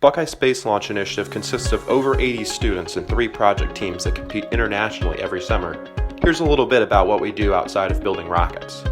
Buckeye Space Launch Initiative consists of over 80 students and 3 project teams that compete internationally every summer. Here's a little bit about what we do outside of building rockets.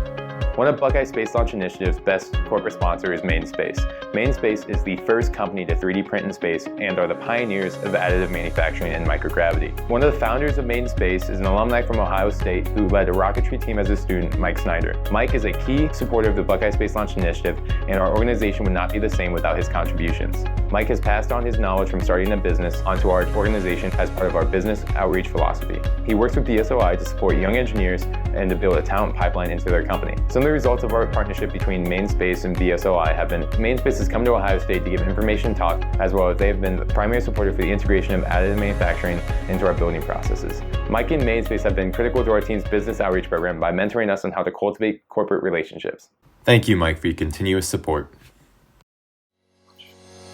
One of Buckeye Space Launch Initiative's best corporate sponsors is MainSpace. MainSpace is the first company to 3D print in space and are the pioneers of additive manufacturing and microgravity. One of the founders of MainSpace is an alumni from Ohio State who led a rocketry team as a student, Mike Snyder. Mike is a key supporter of the Buckeye Space Launch Initiative, and our organization would not be the same without his contributions. Mike has passed on his knowledge from starting a business onto our organization as part of our business outreach philosophy. He works with BSLI to support young engineers and to build a talent pipeline into their company. Some of the results of our partnership between MainSpace and BSLI have been MainSpace has come to Ohio State to give information talk, as well as they have been the primary supporter for the integration of additive manufacturing into our building processes. Mike and MainSpace have been critical to our team's business outreach program by mentoring us on how to cultivate corporate relationships. Thank you, Mike, for your continuous support.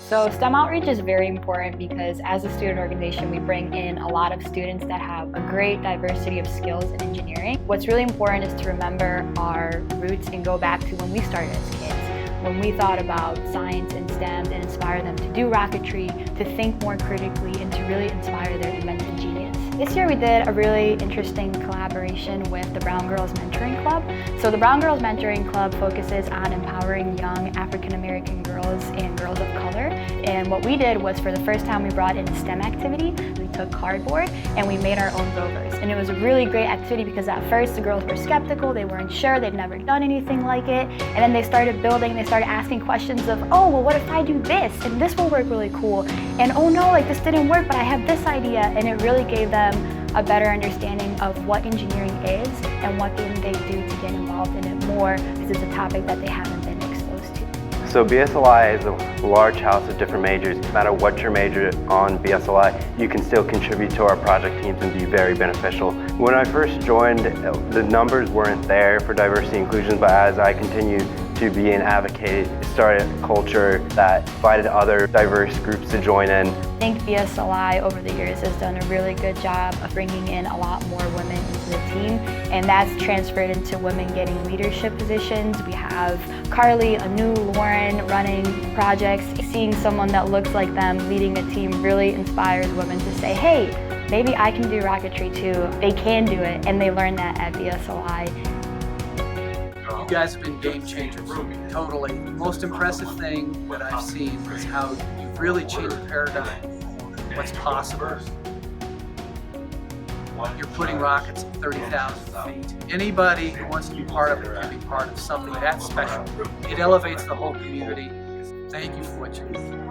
So STEM outreach is very important because as a student organization, we bring in a lot of students that have a great diversity of skills in engineering. What's really important is to remember our roots and go back to when we started as kids, when we thought about science and STEM and inspire them to do rocketry, to think more critically, and to really inspire their inventive genius. This year we did a really interesting collaboration with the Brown Girls Mentoring Club. So the Brown Girls Mentoring Club focuses on empowering young African American girls and girls of color. And what we did was, for the first time, we brought in a STEM activity. We took cardboard and we made our own rovers. And it was a really great activity because at first the girls were skeptical, they weren't sure, they'd never done anything like it. And then they started building, they started asking questions of, oh, well, what if I do this? And this will work really cool. And oh no, like this didn't work, but I have this idea. And it really gave them a better understanding of what engineering is and what can they do to get involved in it more, because it's a topic that they haven't been exposed to. So BSLI is a large house of different majors. No matter what your major on BSLI, you can still contribute to our project teams and be very beneficial. When I first joined, the numbers weren't there for diversity and inclusion, but as I continued to be an advocate, it started a culture that invited other diverse groups to join in. I think BSLI over the years has done a really good job of bringing in a lot more women into the team, and that's transferred into women getting leadership positions. We have Carly, Anu, Lauren running projects. Seeing someone that looks like them leading a team really inspires women to say, hey, maybe I can do rocketry too. They can do it, and they learn that at BSLI. You guys have been game changers, totally. The most impressive thing that I've seen is how you've really changed the paradigm, what's possible. You're putting rockets at 30,000 feet. Anybody who wants to be part of it can be part of something that's special. It elevates the whole community. Thank you for what you do.